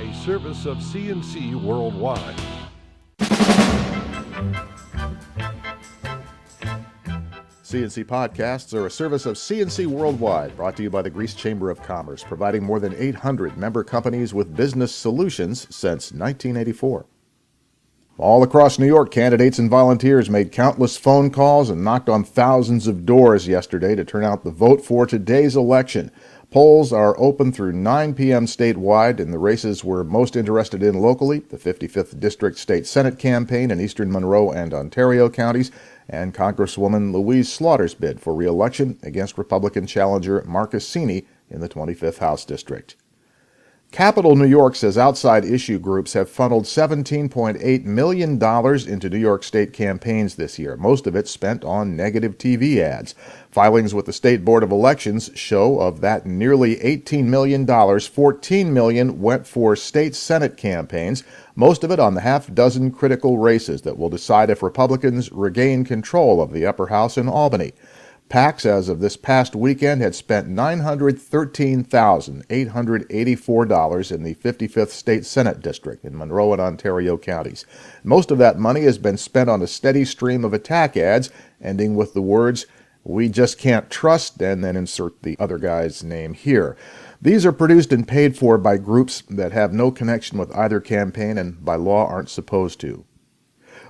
a service of CNC Worldwide. CNC Podcasts are a service of CNC Worldwide, brought to you by the Greece Chamber of Commerce, providing more than 800 member companies with business solutions since 1984. All across New York, candidates and volunteers made countless phone calls and knocked on thousands of doors yesterday to turn out the vote for today's election. Polls are open through 9 p.m. statewide, and the races we're most interested in locally, the 55th District State Senate campaign in eastern Monroe and Ontario counties, and Congresswoman Louise Slaughter's bid for re-election against Republican challenger Mark Cassini in the 25th House District. Capital New York says outside issue groups have funneled $17.8 million into New York State campaigns this year, most of it spent on negative TV ads. Filings with the State Board of Elections show of that nearly $18 million, $14 million went for state Senate campaigns, most of it on the half-dozen critical races that will decide if Republicans regain control of the upper house in Albany. PACs, as of this past weekend, had spent $913,884 in the 55th State Senate District in Monroe and Ontario counties. Most of that money has been spent on a steady stream of attack ads, ending with the words, "We just can't trust," and then insert the other guy's name here. These are produced and paid for by groups that have no connection with either campaign and by law aren't supposed to.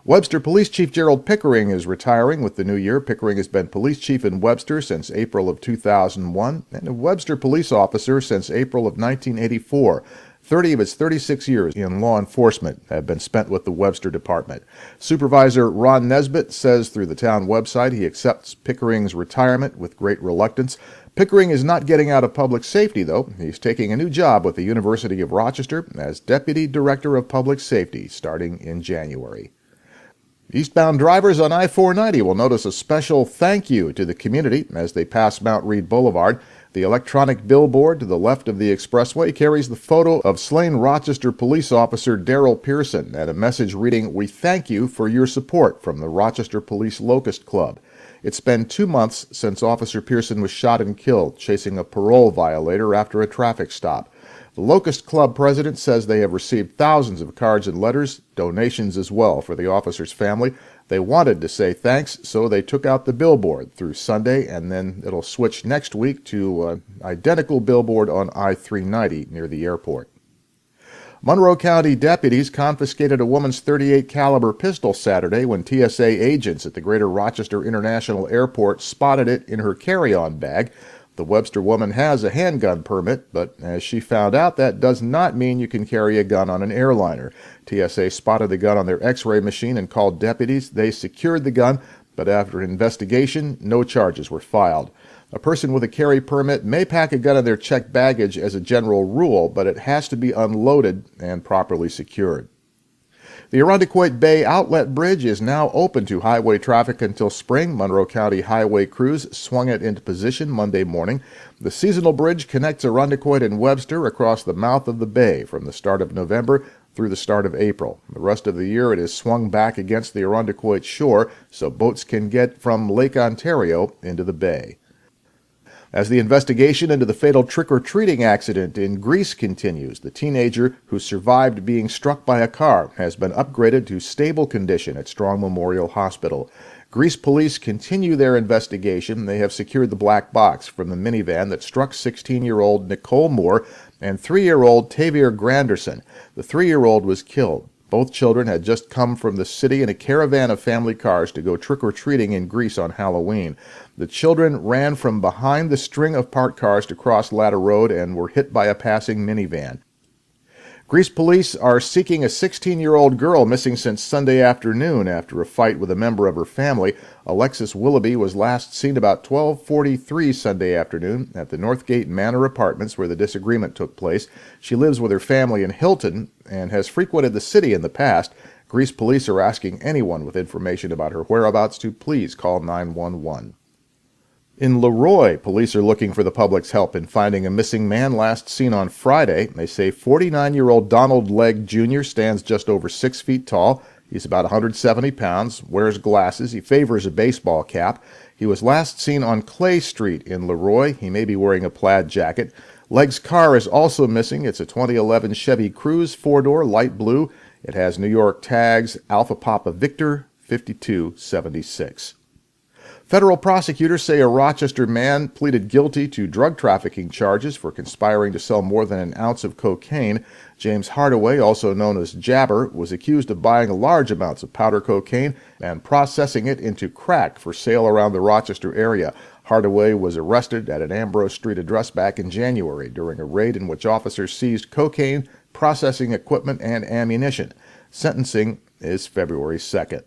Webster Police Chief Gerald Pickering is retiring with the new year. Pickering has been police chief in Webster since April of 2001 and a Webster police officer since April of 1984. 30 of his 36 years in law enforcement have been spent with the Webster Department. Supervisor Ron Nesbitt says through the town website he accepts Pickering's retirement with great reluctance. Pickering is not getting out of public safety, though. He's taking a new job with the University of Rochester as Deputy Director of Public Safety starting in January. Eastbound drivers on I-490 will notice a special thank you to the community as they pass Mount Read Boulevard. The electronic billboard to the left of the expressway carries the photo of slain Rochester police officer Darrell Pearson and a message reading, "We thank you for your support from the Rochester Police Locust Club." It's been 2 months since Officer Pearson was shot and killed chasing a parole violator after a traffic stop. The Locust Club president says they have received thousands of cards and letters, donations as well for the officer's family. They wanted to say thanks, so they took out the billboard through Sunday, and then it'll switch next week to an identical billboard on I-390 near the airport. Monroe County deputies confiscated a woman's .38 caliber pistol Saturday when TSA agents at the Greater Rochester International Airport spotted it in her carry-on bag. The Webster woman has a handgun permit, but as she found out, that does not mean you can carry a gun on an airliner. TSA spotted the gun on their X-ray machine and called deputies. They secured the gun, but after an investigation, no charges were filed. A person with a carry permit may pack a gun in their checked baggage as a general rule, but it has to be unloaded and properly secured. The Irondequoit Bay Outlet Bridge is now open to highway traffic until spring. Monroe County highway crews swung it into position Monday morning. The seasonal bridge connects Irondequoit and Webster across the mouth of the bay from the start of November through the start of April. The rest of the year it is swung back against the Irondequoit shore so boats can get from Lake Ontario into the bay. As the investigation into the fatal trick-or-treating accident in Greece continues, the teenager who survived being struck by a car has been upgraded to stable condition at Strong Memorial Hospital. Greece police continue their investigation. They have secured the black box from the minivan that struck 16-year-old Nicole Moore and 3-year-old Tavier Granderson. The 3-year-old was killed. Both children had just come from the city in a caravan of family cars to go trick-or-treating in Greece on Halloween. The children ran from behind the string of parked cars to cross Ladder Road and were hit by a passing minivan. Greece police are seeking a 16-year-old girl missing since Sunday afternoon after a fight with a member of her family. Alexis Willoughby was last seen about 12:43 Sunday afternoon at the Northgate Manor Apartments where the disagreement took place. She lives with her family in Hilton and has frequented the city in the past. Greece police are asking anyone with information about her whereabouts to please call 911. In Leroy, police are looking for the public's help in finding a missing man last seen on Friday. They say 49-year-old Donald Legg Jr. stands just over 6 feet tall. He's about 170 pounds, wears glasses. He favors a baseball cap. He was last seen on Clay Street in Leroy. He may be wearing a plaid jacket. Legg's car is also missing. It's a 2011 Chevy Cruze 4-door light blue. It has New York tags Alpha Papa Victor 5276. Federal prosecutors say a Rochester man pleaded guilty to drug trafficking charges for conspiring to sell more than an ounce of cocaine. James Hardaway, also known as Jabber, was accused of buying large amounts of powder cocaine and processing it into crack for sale around the Rochester area. Hardaway was arrested at an Ambrose Street address back in January during a raid in which officers seized cocaine, processing equipment, and ammunition. Sentencing is February 2nd.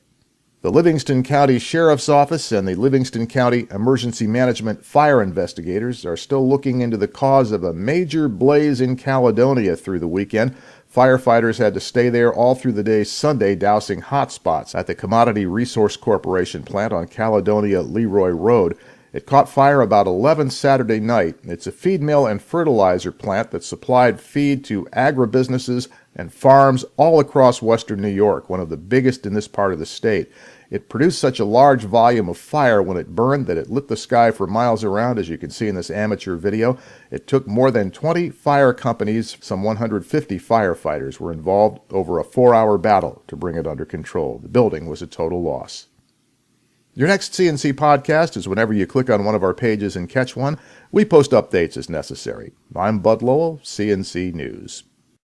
The Livingston County Sheriff's Office and the Livingston County Emergency Management fire investigators are still looking into the cause of a major blaze in Caledonia through the weekend. Firefighters had to stay there all through the day Sunday, dousing hot spots at the Commodity Resource Corporation plant on Caledonia Leroy Road. It caught fire about 11 Saturday night. It's a feed mill and fertilizer plant that supplied feed to agribusinesses and farms all across western New York, one of the biggest in this part of the state. It produced such a large volume of fire when it burned that it lit the sky for miles around, as you can see in this amateur video. It took more than 20 fire companies. Some 150 firefighters were involved over a 4-hour battle to bring it under control. The building was a total loss. Your next CNC podcast is whenever you click on one of our pages and catch one. We post updates as necessary. I'm Bud Lowell, CNC News.